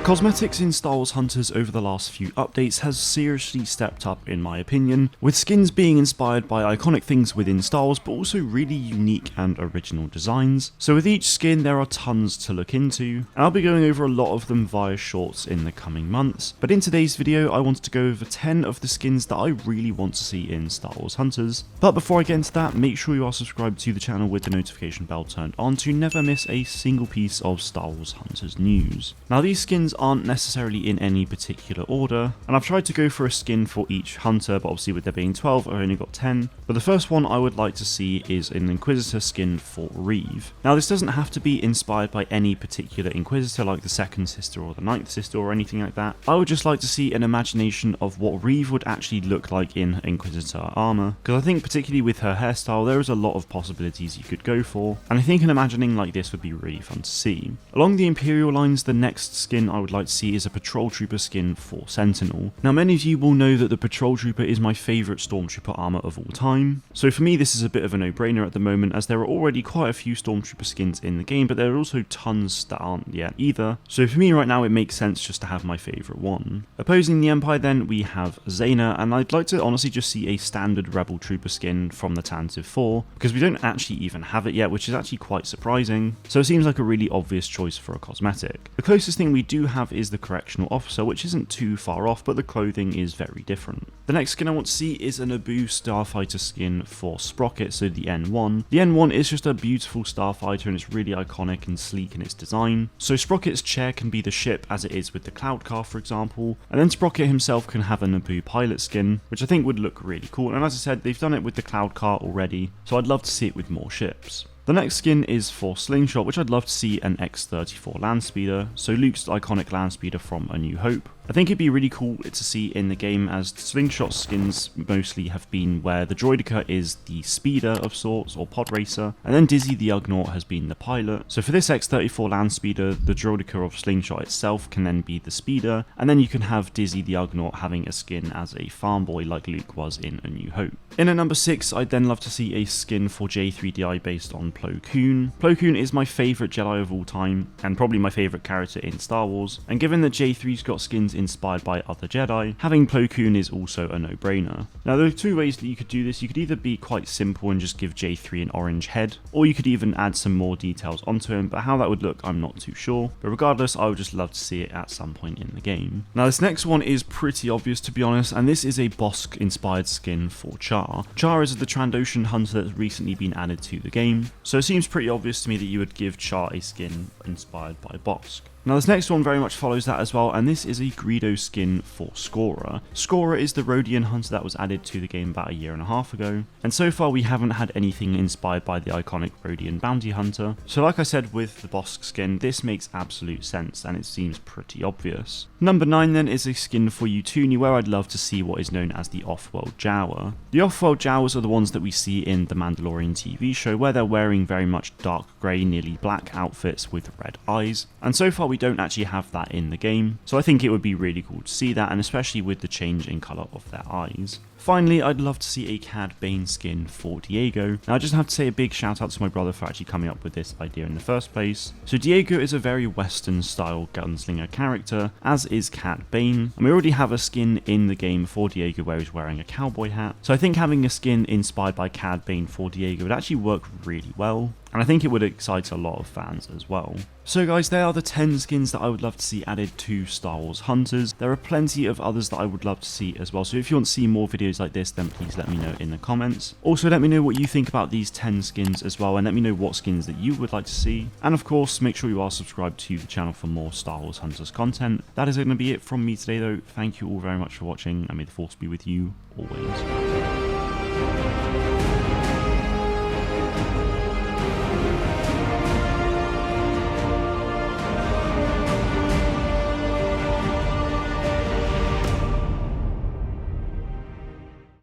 cosmetics in Star Wars Hunters over the last few updates has seriously stepped up in my opinion, with skins being inspired by iconic things within Star Wars but also really unique and original designs. So with each skin there are tons to look into, and I'll be going over a lot of them via shorts in the coming months. But in today's video I wanted to go over 10 of the skins that I really want to see in Star Wars Hunters. But before I get into that, make sure you are subscribed to the channel with the notification bell turned on to never miss a single piece of Star Wars Hunters news. Now these skins aren't necessarily in any particular order, and I've tried to go for a skin for each hunter, but obviously with there being 12 I've only got 10. But the first one I would like to see is an Inquisitor skin for Reeve. Now this doesn't have to be inspired by any particular Inquisitor like the Second Sister or the Ninth Sister or anything like that. I would just like to see an imagination of what Reeve would actually look like in Inquisitor armor, because I think particularly with her hairstyle there is a lot of possibilities you could go for, and I think an imagining like this would be really fun to see. Along the Imperial lines, the next skin I would like to see is a Patrol Trooper skin for Sentinel. Now many of you will know that the Patrol Trooper is my favourite Stormtrooper armour of all time, so for me this is a bit of a no-brainer at the moment, as there are already quite a few Stormtrooper skins in the game, but there are also tons that aren't yet either, so for me right now it makes sense just to have my favourite one. Opposing the Empire then we have Zayna, and I'd like to honestly just see a standard Rebel Trooper skin from the Tantive 4, because we don't actually even have it yet, which is actually quite surprising, so it seems like a really obvious choice for a cosmetic. The closest thing we do have is the Correctional Officer, which isn't too far off, but the clothing is very different. The next skin I want to see is a Naboo Starfighter skin for Sprocket, so the N1. The N1 is just a beautiful starfighter and it's really iconic and sleek in its design. So Sprocket's chair can be the ship as it is with the Cloud Car for example, and then Sprocket himself can have a Naboo pilot skin, which I think would look really cool, and as I said they've done it with the Cloud Car already, so I'd love to see it with more ships. The next skin is for Slingshot, which I'd love to see an X-34 Landspeeder, so Luke's iconic Landspeeder from A New Hope. I think it'd be really cool to see in the game, as Slingshot skins mostly have been where the Droideka is the speeder of sorts, or pod racer, and then Dizzy the Ugnaught has been the pilot. So for this X-34 Landspeeder, the Droideka of Slingshot itself can then be the speeder, and then you can have Dizzy the Ugnaught having a skin as a farm boy like Luke was in A New Hope. In at number 6, I'd then love to see a skin for J3DI based on Plo Koon. Plo Koon is my favourite Jedi of all time, and probably my favourite character in Star Wars, and given that J3's got skins inspired by other Jedi, having Plo Koon is also a no-brainer. Now there are two ways that you could do this. You could either be quite simple and just give J3 an orange head, or you could even add some more details onto him, but how that would look I'm not too sure. But regardless, I would just love to see it at some point in the game. Now this next one is pretty obvious to be honest, and this is a Bossk inspired skin for Char. Char is the Trandoshan hunter that's recently been added to the game, so it seems pretty obvious to me that you would give Char a skin inspired by Bossk. Now this next one very much follows that as well, and this is a Greedo skin for Skora. Skora is the Rodian hunter that was added to the game about a year and a half ago, and so far we haven't had anything inspired by the iconic Rodian bounty hunter. So like I said with the Bossk skin, this makes absolute sense and it seems pretty obvious. Number 9 then is a skin for Utuni, where I'd love to see what is known as the Off-World Jawa. The Off-World Jawas are the ones that we see in the Mandalorian TV show, where they're wearing very much dark grey, nearly black outfits with red eyes, and so far we don't actually have that in the game, so I think it would be really cool to see that, and especially with the change in colour of their eyes. Finally, I'd love to see a Cad Bane skin for Diego. Now I just have to say a big shout out to my brother for actually coming up with this idea in the first place. So Diego is a very western style gunslinger character, as is Cad Bane, and we already have a skin in the game for Diego where he's wearing a cowboy hat, so I think having a skin inspired by Cad Bane for Diego would actually work really well, and I think it would excite a lot of fans as well. So guys, there are the 10 skins that I would love to see added to Star Wars Hunters. There are plenty of others that I would love to see as well, so if you want to see more videos like this, then please let me know in the comments. Also let me know what you think about these 10 skins as well, and let me know what skins that you would like to see. And of course, make sure you are subscribed to the channel for more Star Wars Hunters content. That is going to be it from me today though. Thank you all very much for watching, and may the Force be with you always.